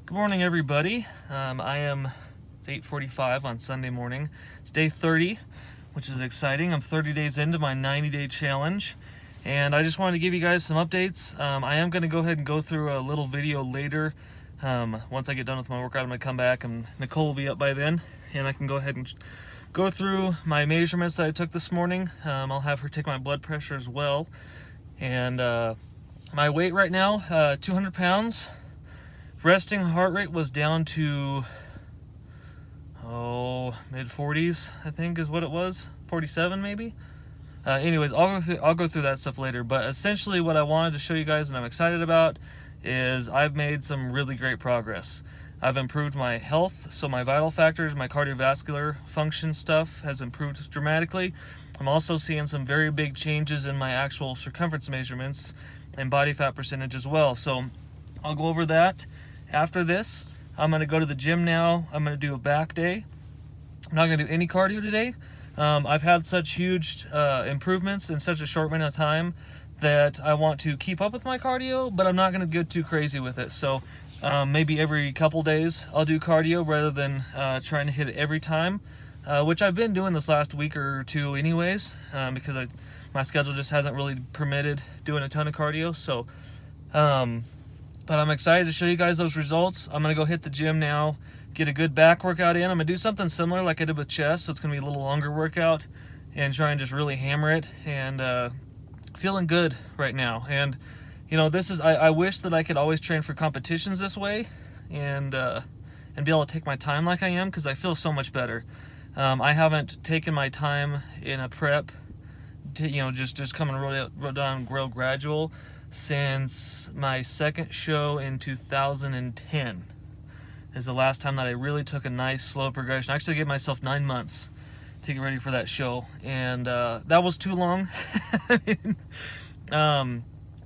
Good morning, everybody. It's 8:45 on Sunday morning. It's day 30, which is exciting. I'm 30 days into my 90-day challenge, and I just wanted to give you guys some updates. I am going to go ahead and go through a little video later. Once I get done with my workout, I'm going to come back, and Nicole will be up by then, and I can go ahead and go through my measurements that I took this morning. I'll have her take my blood pressure as well, and my weight right now, 200 pounds. Resting heart rate was down to mid 40s, I think is what it was. 47 maybe. Anyways, I'll go through that stuff later. But essentially, what I wanted to show you guys and I'm excited about is I've made some really great progress. I've improved my health, so my vital factors, my cardiovascular function stuff has improved dramatically. I'm also seeing some very big changes in my actual circumference measurements and body fat percentage as well. So I'll go over that. After this, I'm going to go to the gym now. I'm going to do a back day. I'm not going to do any cardio today. I've had such huge improvements in such a short amount of time that I want to keep up with my cardio, but I'm not going to get too crazy with it. So maybe every couple days I'll do cardio rather than trying to hit it every time, which I've been doing this last week or two anyways, because my schedule just hasn't really permitted doing a ton of cardio. So but I'm excited to show you guys those results. I'm going to go hit the gym now, get a good back workout in. I'm going to do something similar like I did with chest, so it's going to be a little longer workout and try and just really hammer it, and feeling good right now. And you know, I wish that I could always train for competitions this way and be able to take my time like I am, because I feel so much better. I haven't taken my time in a prep to, just coming real down real gradual since my second show in 2010 is the last time that I really took a nice slow progression. I actually gave myself 9 months to get ready for that show, and that was too long. And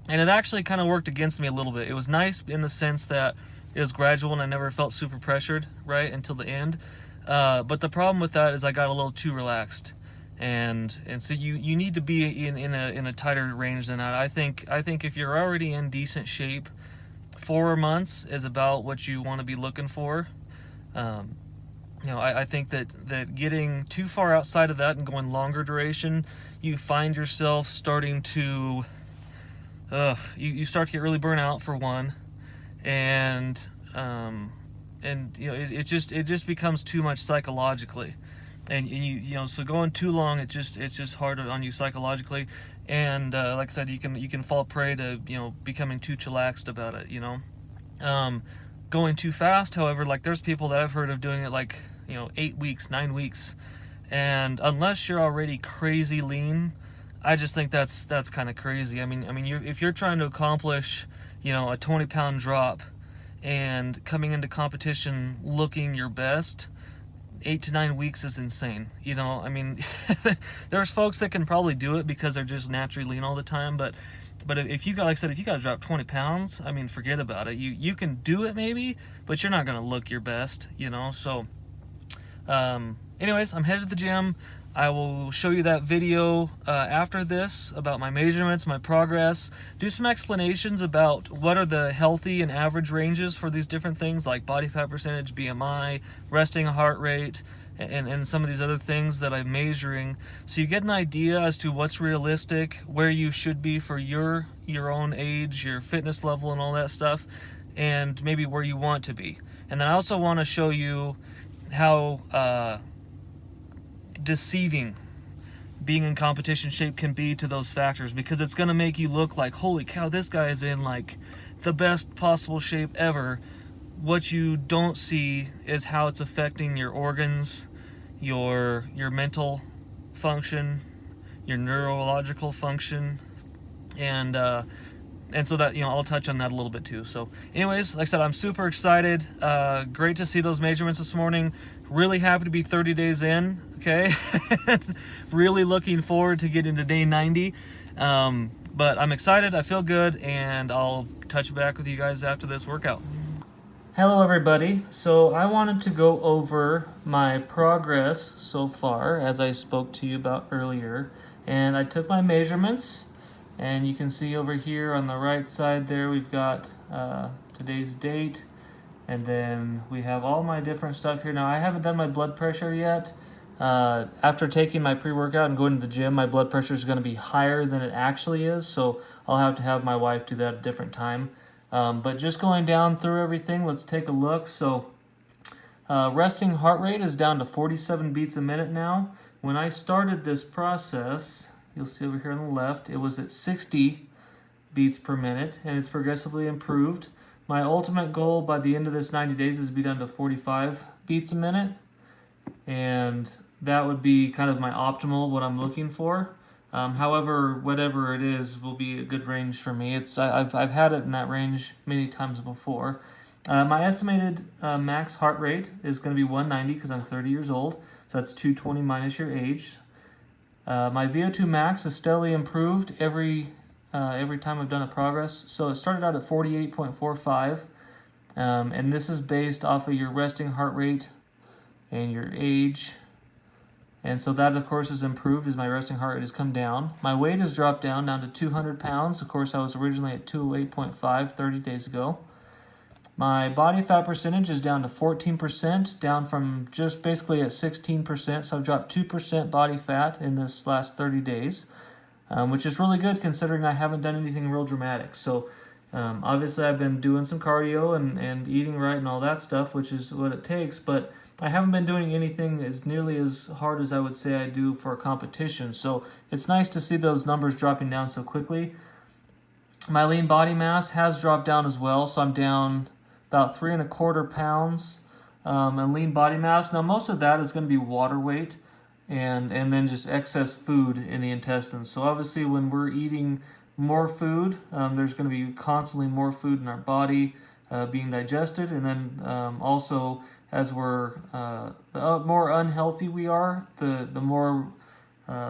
it actually kind of worked against me a little bit. It was nice in the sense that it was gradual and I never felt super pressured right until the end, but the problem with that is I got a little too relaxed. And so you need to be in a tighter range than that. I think if you're already in decent shape, 4 months is about what you want to be looking for. I think that getting too far outside of that and going longer duration, you find yourself starting to you start to get really burnt out, for one, and it just becomes too much psychologically. And so going too long, it's just hard on you psychologically, and like I said, you can fall prey to becoming too chillaxed about it. Going too fast, however, like there's people that I've heard of doing it like 8 weeks, 9 weeks, and unless you're already crazy lean, I just think that's kind of crazy. I mean, if you're trying to accomplish a 20-pound drop and coming into competition looking your best, 8 to 9 weeks is insane. There's folks that can probably do it because they're just naturally lean all the time, but if you got, like I said, if you got to drop 20 pounds, forget about it. You can do it maybe, but you're not going to look your best, so anyways, I'm headed to the gym. I will show you that video after this about my measurements, my progress, do some explanations about what are the healthy and average ranges for these different things like body fat percentage, BMI, resting heart rate, and some of these other things that I'm measuring, so you get an idea as to what's realistic, where you should be for your own age, your fitness level and all that stuff, and maybe where you want to be. And then I also want to show you how deceiving being in competition shape can be to those factors, because it's going to make you look like, holy cow, this guy is in like the best possible shape ever. What you don't see is how it's affecting your organs, your mental function, your neurological function, and so that I'll touch on that a little bit too. So anyways, like I said, I'm super excited. Great to see those measurements this morning. Really happy to be 30 days in, okay? Really looking forward to getting to day 90. But I'm excited, I feel good, and I'll touch back with you guys after this workout. Hello everybody. So I wanted to go over my progress so far, as I spoke to you about earlier. And I took my measurements, and you can see over here on the right side there we've got today's date And then we have all my different stuff here. Now, I haven't done my blood pressure yet. After taking my pre-workout and going to the gym, my blood pressure is going to be higher than it actually is, so I'll have my wife do that at a different time. But just going down through everything, let's take a look. So resting heart rate is down to 47 beats a minute now. When I started this process, you'll see over here on the left, it was at 60 beats per minute, and it's progressively improved. My ultimate goal by the end of this 90 days is to be down to 45 beats a minute, and that would be kind of my optimal, what I'm looking for. However, whatever it is will be a good range for me. I've had it in that range many times before. My estimated max heart rate is going to be 190 because I'm 30 years old, so that's 220 minus your age. My VO2 max is steadily improved every time I've done a progress. So it started out at 48.45, and this is based off of your resting heart rate and your age. And so that, of course, is improved as my resting heart rate has come down. My weight has dropped down to 200 pounds. Of course, I was originally at 208.5 30 days ago. My body fat percentage is down to 14%, down from just basically at 16%. So I've dropped 2% body fat in this last 30 days, which is really good considering I haven't done anything real dramatic. So obviously I've been doing some cardio and eating right and all that stuff, which is what it takes, but I haven't been doing anything as nearly as hard as I would say I do for a competition. So it's nice to see those numbers dropping down so quickly. My lean body mass has dropped down as well, so I'm down about 3.25 pounds in lean body mass. Now most of that is going to be water weight and then just excess food in the intestines. So obviously when we're eating more food, there's going to be constantly more food in our body being digested, and then also as we're the more unhealthy we are, the more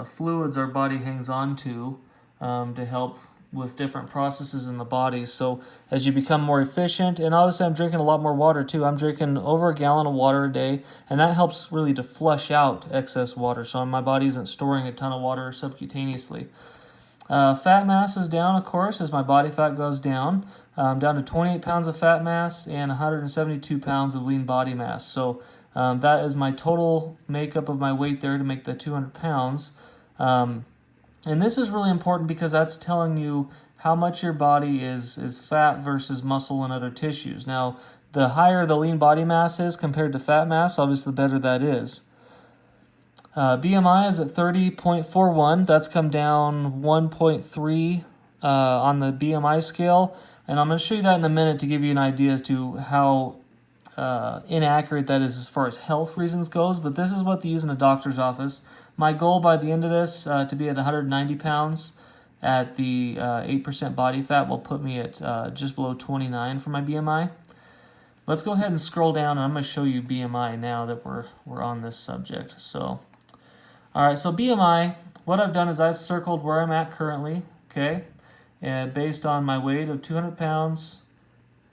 fluids our body hangs on to help with different processes in the body. So as you become more efficient, and obviously I'm drinking a lot more water too. I'm drinking over a gallon of water a day, and that helps really to flush out excess water, so my body isn't storing a ton of water subcutaneously. Fat mass is down, of course, as my body fat goes down. Down to 28 pounds of fat mass and 172 pounds of lean body mass. So that is my total makeup of my weight there to make the 200 pounds. And this is really important because that's telling you how much your body is fat versus muscle and other tissues. Now, the higher the lean body mass is compared to fat mass, obviously the better that is. BMI is at 30.41. That's come down 1.3 on the BMI scale. And I'm going to show you that in a minute to give you an idea as to how inaccurate that is as far as health reasons goes. But this is what they use in a doctor's office. My goal by the end of this to be at 190 pounds at the 8% body fat will put me at just below 29 for my BMI. Let's go ahead and scroll down, and I'm going to show you BMI now that we're on this subject. So, all right, so BMI, what I've done is I've circled where I'm at currently, okay, and based on my weight of 200 pounds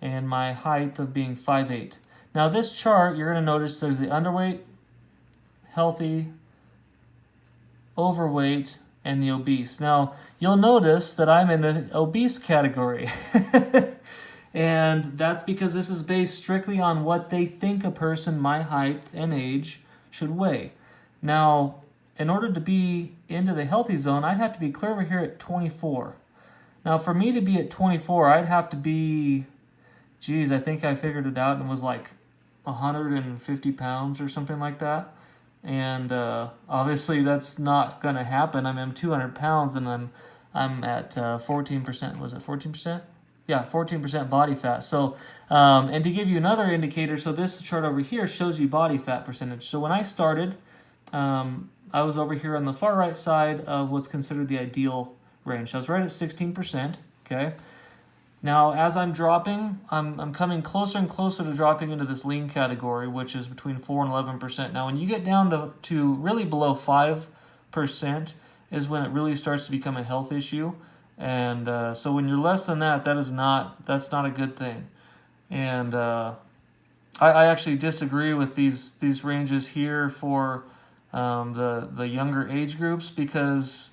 and my height of being 5'8". Now this chart, you're going to notice there's the underweight, healthy, overweight, and the obese. Now, you'll notice that I'm in the obese category. And that's because this is based strictly on what they think a person my height and age should weigh. Now, in order to be into the healthy zone, I'd have to be clear over here at 24. Now, for me to be at 24, I'd have to be, geez, I think I figured it out and was like 150 pounds or something like that. And obviously that's not going to happen. I mean, I'm 200 pounds and I'm at 14%. Was it 14%? Yeah, 14% body fat. So, and to give you another indicator, so this chart over here shows you body fat percentage. So when I started, I was over here on the far right side of what's considered the ideal range. So I was right at 16%, okay? Now, as I'm dropping, I'm coming closer and closer to dropping into this lean category, which is between 4 and 11%. Now, when you get down to really below 5% is when it really starts to become a health issue. And so when you're less than that, that's not a good thing. And I actually disagree with these ranges here for the younger age groups, because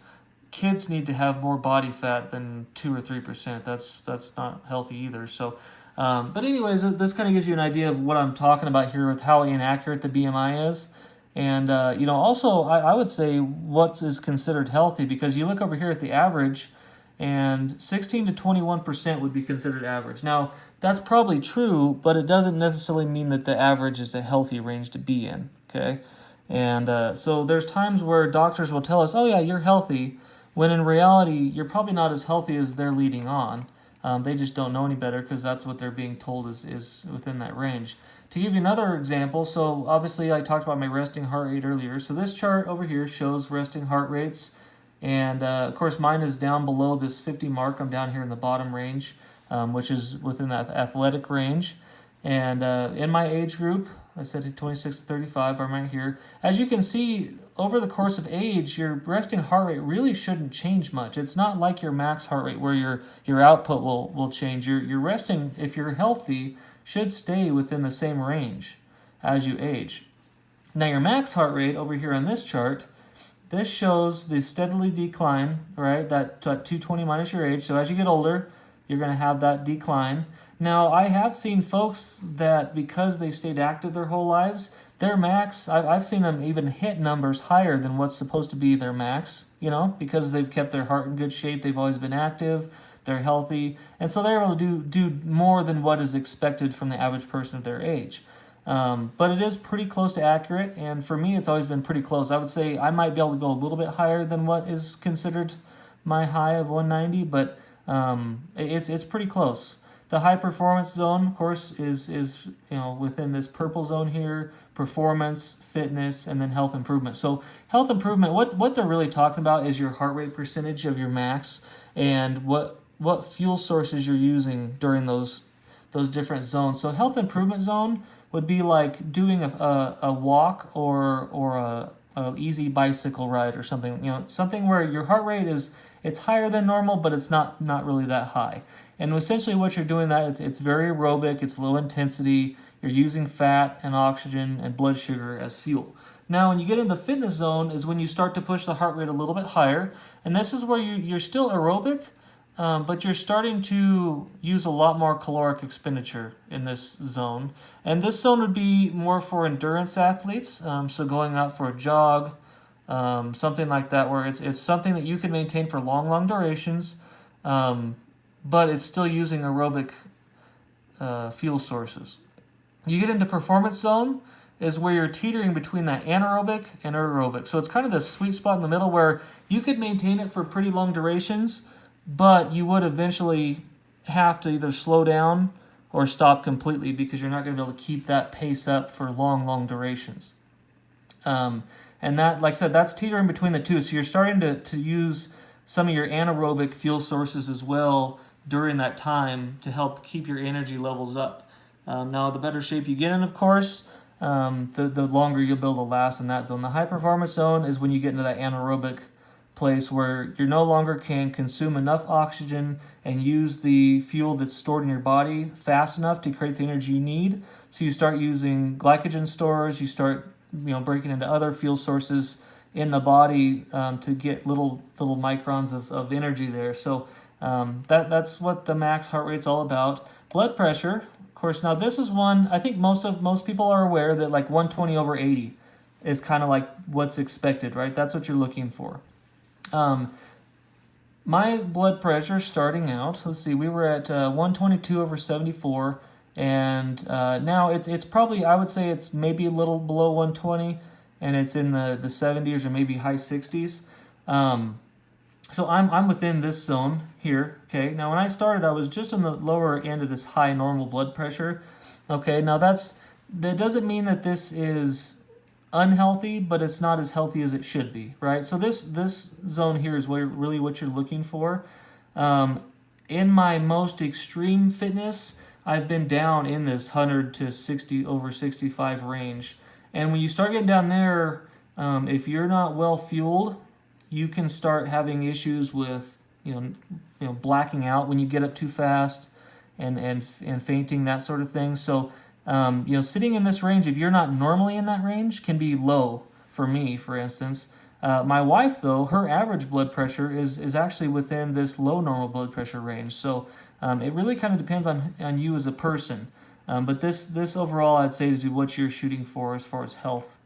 kids need to have more body fat than 2 or 3%. That's not healthy either. So But anyways, this kind of gives you an idea of what I'm talking about here with how inaccurate the BMI is. And, also I would say what is considered healthy, because you look over here at the average, and 16 to 21% would be considered average. Now, that's probably true, but it doesn't necessarily mean that the average is a healthy range to be in, okay? And so there's times where doctors will tell us, oh yeah, you're healthy, when in reality, you're probably not as healthy as they're leading on. They just don't know any better because that's what they're being told is within that range. To give you another example, so obviously I talked about my resting heart rate earlier. So this chart over here shows resting heart rates. And of course mine is down below this 50 mark. I'm down here in the bottom range, which is within that athletic range. And in my age group, I said 26 to 35, I'm right here. As you can see, over the course of age, your resting heart rate really shouldn't change much. It's not like your max heart rate where your output will change. Your resting, if you're healthy, should stay within the same range as you age. Now your max heart rate over here on this chart, this shows the steadily decline, right? That 220 minus your age. So as you get older, you're going to have that decline. Now, I have seen folks that because they stayed active their whole lives, their max, I've seen them even hit numbers higher than what's supposed to be their max, because they've kept their heart in good shape, they've always been active, they're healthy, and so they're able to do more than what is expected from the average person of their age. But it is pretty close to accurate, and for me, it's always been pretty close. I would say I might be able to go a little bit higher than what is considered my high of 190, but it's pretty close. The high performance zone, of course, is within this purple zone here: performance, fitness, and then health improvement. So health improvement, what they're really talking about is your heart rate percentage of your max, and what fuel sources you're using during those different zones. So health improvement zone would be like doing a walk or a easy bicycle ride or something. Something where your heart rate it's higher than normal, but it's not really that high. And essentially what you're doing, that it's very aerobic, it's low intensity, you're using fat and oxygen and blood sugar as fuel. Now when you get in the fitness zone is when you start to push the heart rate a little bit higher, and this is where you're still aerobic, but you're starting to use a lot more caloric expenditure in this zone. And this zone would be more for endurance athletes, so going out for a jog, something like that, where it's something that you can maintain for long durations, but it's still using aerobic fuel sources. You get into performance zone is where you're teetering between that anaerobic and aerobic. So it's kind of the sweet spot in the middle where you could maintain it for pretty long durations, but you would eventually have to either slow down or stop completely because you're not going to be able to keep that pace up for long durations. And that, like I said, that's teetering between the two. So you're starting to use some of your anaerobic fuel sources as well during that time to help keep your energy levels up. Now, the better shape you get in, of course, the longer you'll be able to last in that zone. The high performance zone is when you get into that anaerobic place where you no longer can consume enough oxygen and use the fuel that's stored in your body fast enough to create the energy you need. So you start using glycogen stores, you start breaking into other fuel sources in the body to get little microns of energy there. So that's what the max heart rate's all about. Blood pressure, of course, now this is one I think most people are aware that like 120 over 80 is kind of like what's expected, right? That's what you're looking for. My blood pressure starting out, let's see, we were at 122 over 74, and now it's probably, I would say it's maybe a little below 120, and it's in the 70s or maybe high 60s. So I'm within this zone here, okay? Now when I started, I was just on the lower end of this high normal blood pressure. Okay, now that doesn't mean that this is unhealthy, but it's not as healthy as it should be, right? So this zone here is really what you're looking for. In my most extreme fitness, I've been down in this 100 to 60 over 65 range. And when you start getting down there, if you're not well fueled, you can start having issues with blacking out when you get up too fast and fainting, that sort of thing. So sitting in this range, if you're not normally in that range, can be low for me, for instance. My wife, though, her average blood pressure is actually within this low normal blood pressure range. So It really kind of depends on you as a person. But this overall, I'd say, is what you're shooting for as far as health.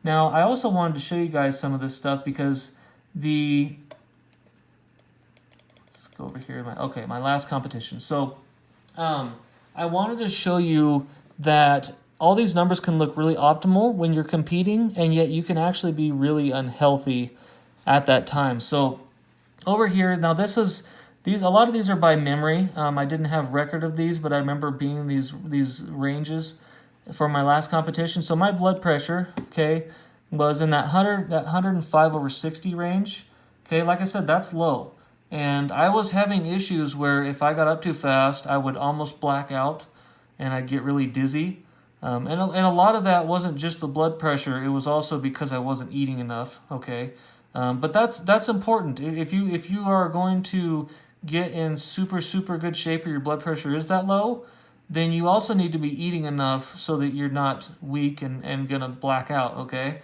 Now, I also wanted to show you guys some of this stuff because let's go over here. My last competition. So, I wanted to show you that all these numbers can look really optimal when you're competing, and yet you can actually be really unhealthy at that time. So, over here, now a lot of these are by memory. I didn't have record of these, but I remember being these ranges for my last competition. So my blood pressure, okay, was in that 105/60 range. Okay, like I said, that's low. And I was having issues where if I got up too fast, I would almost black out and I'd get really dizzy. And a lot of that wasn't just the blood pressure, it was also because I wasn't eating enough, okay? But that's important. If you are going to get in super good shape or your blood pressure is that low, then you also need to be eating enough so that you're not weak and gonna black out, okay?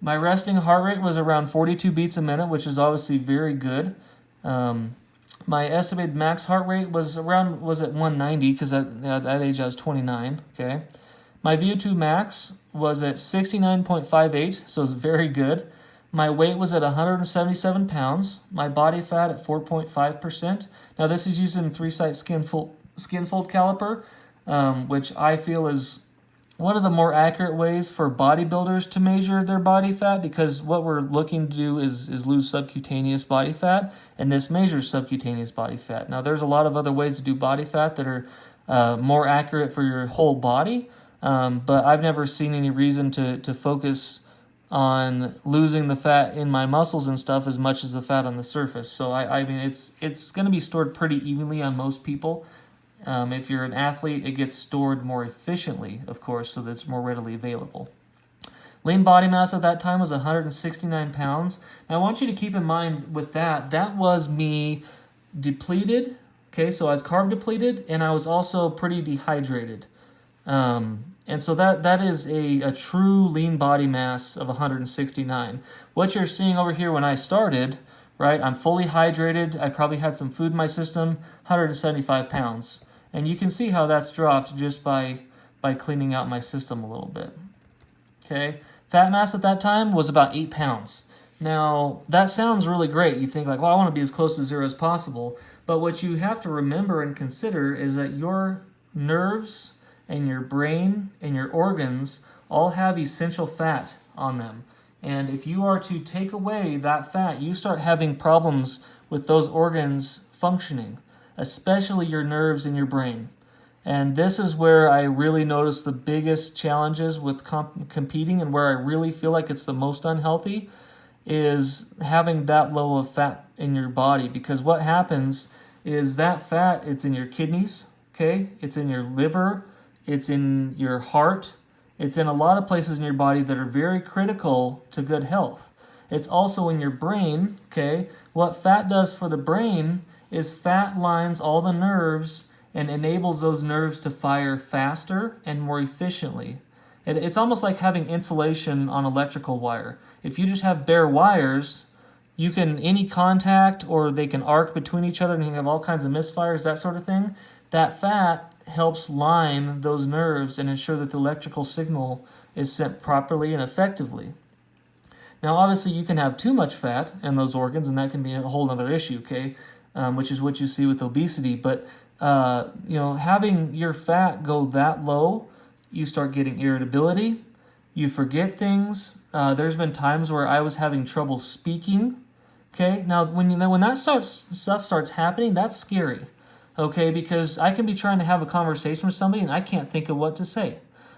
My resting heart rate was around 42 beats a minute, which is obviously very good. My estimated max heart rate was at 190 because at that age I was 29, okay? My VO2 max was at 69.58, so it's very good. My weight was at 177 pounds. My body fat at 4.5%. Now this is using 3-site skin fold caliper, which I feel is one of the more accurate ways for bodybuilders to measure their body fat, because what we're looking to do is lose subcutaneous body fat, and this measures subcutaneous body fat. Now there's a lot of other ways to do body fat that are more accurate for your whole body, but I've never seen any reason to focus on losing the fat in my muscles and stuff as much as the fat on the surface. So I mean it's going to be stored pretty evenly on most people. If you're an athlete, it gets stored more efficiently, of course, so that it's more readily available. Lean body mass at that time was 169 pounds. Now I want you to keep in mind with that was me depleted, okay, so I was carb depleted, and I was also pretty dehydrated. And so that is a true lean body mass of 169. What you're seeing over here when I started, right, I'm fully hydrated, I probably had some food in my system, 175 pounds. And you can see how that's dropped just by cleaning out my system a little bit. Okay, fat mass at that time was about 8 pounds. Now, that sounds really great. You think like, well, I want to be as close to zero as possible. But what you have to remember and consider is that your nerves and your brain and your organs all have essential fat on them. And if you are to take away that fat, you start having problems with those organs functioning, especially your nerves and your brain. And this is where I really notice the biggest challenges with competing, and where I really feel like it's the most unhealthy, is having that low of fat in your body. Because what happens is that fat, it's in your kidneys, okay? It's in your liver, it's in your heart, it's in a lot of places in your body that are very critical to good health. It's also in your brain, okay? What fat does for the brain is fat lines all the nerves and enables those nerves to fire faster and more efficiently. It's almost like having insulation on electrical wire. If you just have bare wires, any contact, or they can arc between each other and you can have all kinds of misfires, that sort of thing. That fat helps line those nerves and ensure that the electrical signal is sent properly and effectively. Now, obviously, you can have too much fat in those organs, and that can be a whole other issue, okay? Which is what you see with obesity. But, having your fat go that low, you start getting irritability, you forget things. There's been times where I was having trouble speaking, okay? Now, when that stuff starts happening, that's scary. Okay, because I can be trying to have a conversation with somebody and I can't think of what to say.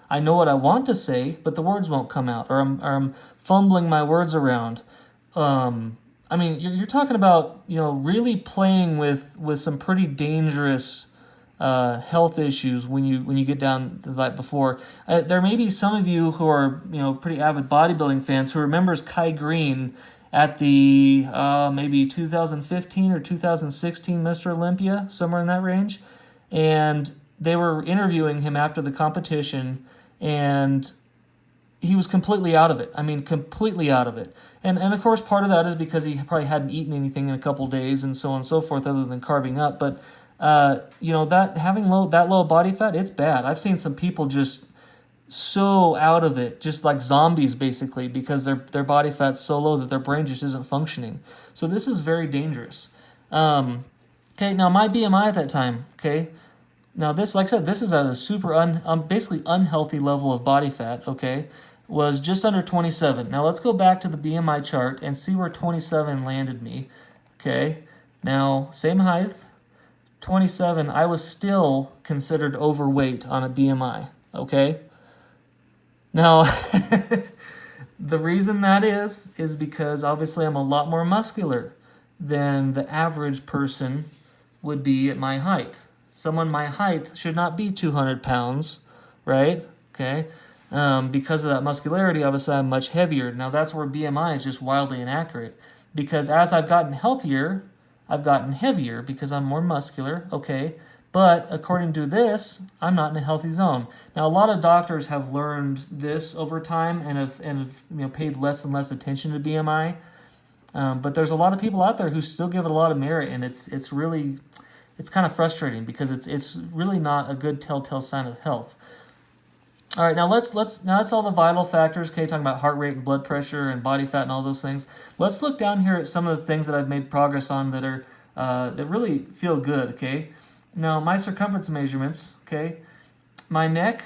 I know what I want to say, but the words won't come out, or I'm fumbling my words around. You're talking about really playing with some pretty dangerous health issues when you get down to that before. There may be some of you who are pretty avid bodybuilding fans who remembers Kai Green at the maybe 2015 or 2016 Mr. Olympia, somewhere in that range. And they were interviewing him after the competition, and he was completely out of it. I mean, completely out of it. And of course, part of that is because he probably hadn't eaten anything in a couple days and so on and so forth other than carving up. But you know, that having that low body fat, it's bad. I've seen some people just so out of it, just like zombies basically, because their body fat's so low that their brain just isn't functioning. So this is very dangerous. Okay, now my BMI at that time, okay, now this, like I said, this is at a super basically unhealthy level of body fat, okay, was just under 27. Now let's go back to the BMI chart and see where 27 landed me, okay. Now, same height, 27, I was still considered overweight on a BMI, okay. Now, the reason that is because obviously I'm a lot more muscular than the average person would be at my height. Someone my height should not be 200 pounds, right? Okay. Because of that muscularity, obviously I'm much heavier. Now that's where BMI is just wildly inaccurate. Because as I've gotten healthier, I've gotten heavier because I'm more muscular, okay? But according to this, I'm not in a healthy zone. Now, a lot of doctors have learned this over time and have you know, paid less and less attention to BMI. But there's a lot of people out there who still give it a lot of merit, and it's really kind of frustrating because it's really not a good telltale sign of health. All right, now now that's all the vital factors. Okay, talking about heart rate and blood pressure and body fat and all those things. Let's look down here at some of the things that I've made progress on that are that really feel good. Okay. Now, my circumference measurements, okay, my neck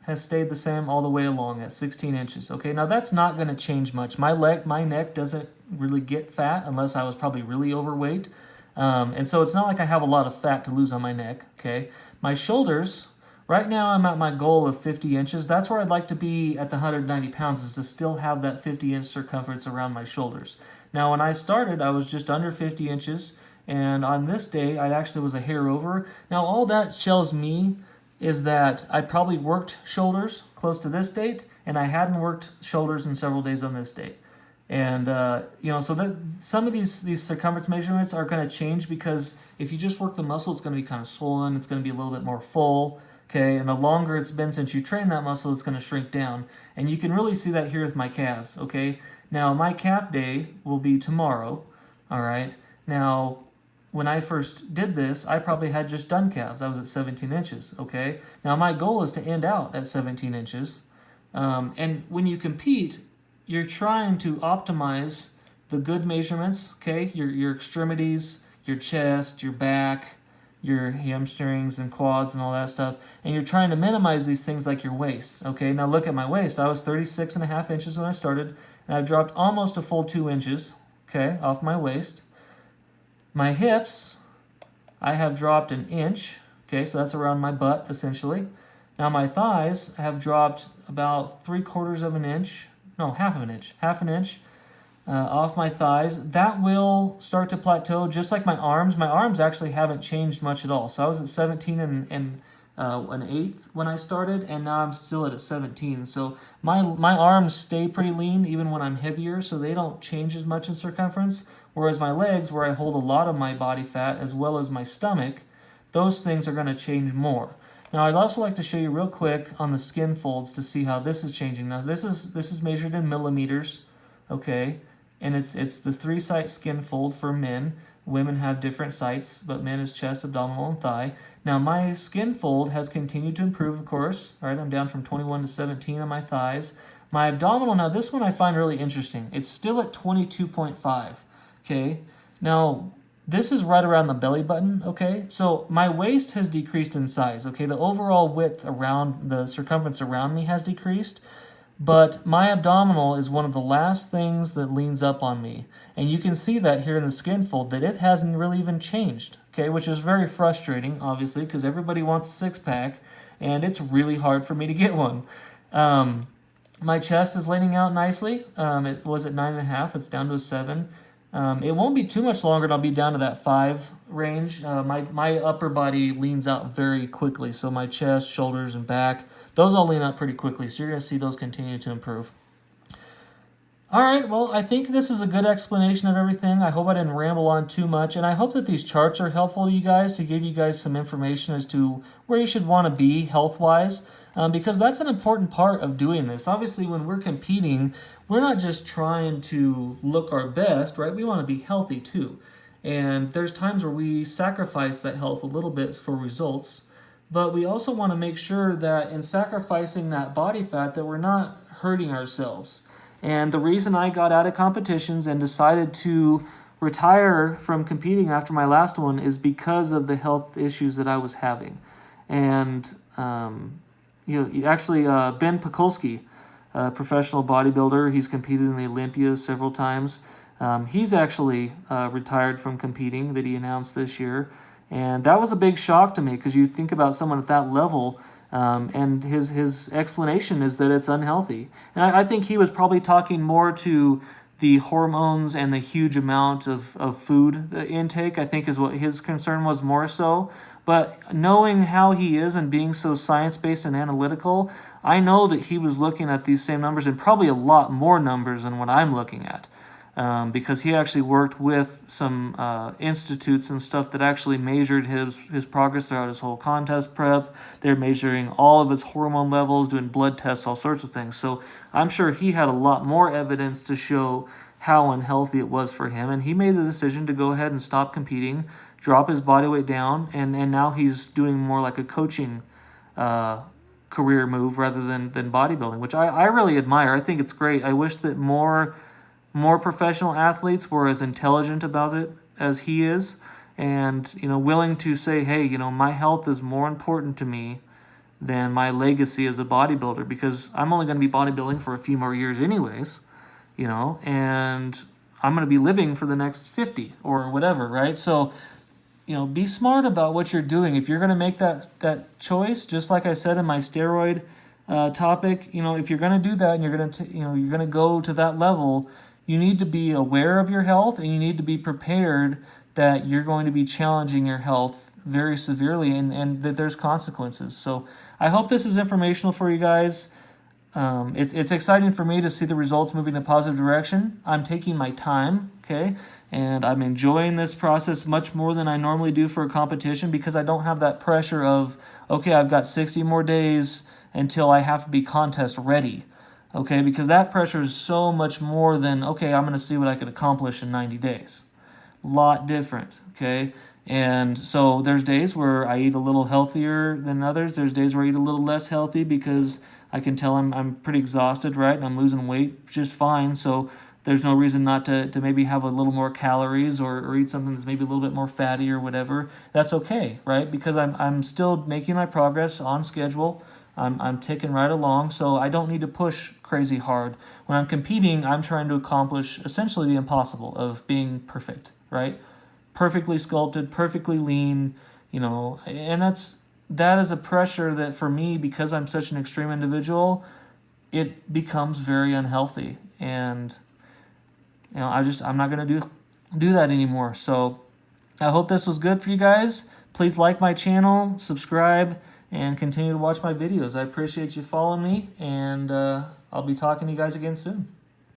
has stayed the same all the way along at 16 inches, okay? Now, that's not going to change much. My neck doesn't really get fat unless I was probably really overweight, and so it's not like I have a lot of fat to lose on my neck, okay? My shoulders, right now I'm at my goal of 50 inches. That's where I'd like to be at the 190 pounds, is to still have that 50-inch circumference around my shoulders. Now, when I started, I was just under 50 inches, and on this day, I actually was a hair over. Now, all that tells me is that I probably worked shoulders close to this date, and I hadn't worked shoulders in several days on this date. And, you know, so that some of these circumference measurements are going to change because if you just work the muscle, it's going to be kind of swollen. It's going to be a little bit more full, okay? And the longer it's been since you trained that muscle, it's going to shrink down. And you can really see that here with my calves, okay? Now, my calf day will be tomorrow, all right? Now, when I first did this, I probably had just done calves. I was at 17 inches, okay? Now, my goal is to end out at 17 inches. And when you compete, you're trying to optimize the good measurements, okay? Your extremities, your chest, your back, your hamstrings and quads and all that stuff. And you're trying to minimize these things like your waist, okay? Now, look at my waist. I was 36 and a half inches when I started, and I've dropped almost a full 2 inches, okay, off my waist. My hips, I have dropped 1 inch, okay, so that's around my butt, essentially. Now my thighs have dropped about 3/4 of an inch, no, half an inch off my thighs. That will start to plateau, just like my arms. My arms actually haven't changed much at all. So I was at 17 and 1/8 when I started, and now I'm still at 17. So my arms stay pretty lean even when I'm heavier, so they don't change as much in circumference. Whereas my legs, where I hold a lot of my body fat, as well as my stomach, those things are going to change more. Now, I'd also like to show you real quick on the skin folds to see how this is changing. Now, this is measured in millimeters, okay? And it's the 3-site skin fold for men. Women have different sites, but men is chest, abdominal, and thigh. Now, my skin fold has continued to improve, of course. All right, I'm down from 21 to 17 on my thighs. My abdominal, now this one I find really interesting. It's still at 22.5. Okay, now this is right around the belly button, okay? So my waist has decreased in size, okay? The overall width around the circumference around me has decreased, but my abdominal is one of the last things that leans up on me. And you can see that here in the skin fold, that it hasn't really even changed, okay? Which is very frustrating, obviously, because everybody wants a six-pack, and it's really hard for me to get one. My chest is leaning out nicely. It was at 9.5, it's down to a 7. It won't be too much longer and I'll be down to that 5 range. My upper body leans out very quickly, so my chest, shoulders, and back, those all lean out pretty quickly, so you're going to see those continue to improve. All right, well, I think this is a good explanation of everything. I hope I didn't ramble on too much, and I hope that these charts are helpful to you guys to give you guys some information as to where you should want to be health-wise, because that's an important part of doing this. Obviously, when we're competing, we're not just trying to look our best, right? We want to be healthy too. And there's times where we sacrifice that health a little bit for results, but we also want to make sure that in sacrificing that body fat that we're not hurting ourselves. And the reason I got out of competitions and decided to retire from competing after my last one is because of the health issues that I was having. And actually, Ben Pakulski, a professional bodybuilder, he's competed in the Olympia several times. He's actually retired from competing, that he announced this year. And that was a big shock to me, because you think about someone at that level, and his explanation is that it's unhealthy. And I think he was probably talking more to the hormones and the huge amount of food intake, I think is what his concern was more so. But knowing how he is and being so science-based and analytical, I know that he was looking at these same numbers and probably a lot more numbers than what I'm looking at. Because he actually worked with some institutes and stuff that actually measured his progress throughout his whole contest prep. They're measuring all of his hormone levels, doing blood tests, all sorts of things. So I'm sure he had a lot more evidence to show how unhealthy it was for him. And he made the decision to go ahead and stop competing, drop his body weight down, and now he's doing more like a coaching career move rather than bodybuilding, which I really admire. I think it's great. I wish that more professional athletes were as intelligent about it as he is, and willing to say, hey, my health is more important to me than my legacy as a bodybuilder, because I'm only going to be bodybuilding for a few more years anyways, and I'm going to be living for the next 50 or whatever, right? So be smart about what you're doing. If you're going to make that choice, just like I said in my steroid topic, if you're going to do that and you're going to go to that level, you need to be aware of your health, and you need to be prepared that you're going to be challenging your health very severely, and that there's consequences. So I hope this is informational for you guys. It's exciting for me to see the results moving in a positive direction. I'm taking my time, okay? And I'm enjoying this process much more than I normally do for a competition, because I don't have that pressure of, okay, I've got 60 more days until I have to be contest ready. Okay, because that pressure is so much more than, okay, I'm going to see what I can accomplish in 90 days. Lot different, okay? And so there's days where I eat a little healthier than others. There's days where I eat a little less healthy because I can tell I'm pretty exhausted, right? And I'm losing weight just fine. So there's no reason not to maybe have a little more calories or eat something that's maybe a little bit more fatty or whatever. That's okay, right? Because I'm still making my progress on schedule. I'm ticking right along, so I don't need to push crazy hard. When I'm competing, I'm trying to accomplish essentially the impossible of being perfect, right? Perfectly sculpted, perfectly lean, and that is a pressure that for me, because I'm such an extreme individual, it becomes very unhealthy. And I'm not going to do that anymore. So I hope this was good for you guys. Please like my channel, subscribe, and continue to watch my videos. I appreciate you following me, and I'll be talking to you guys again soon.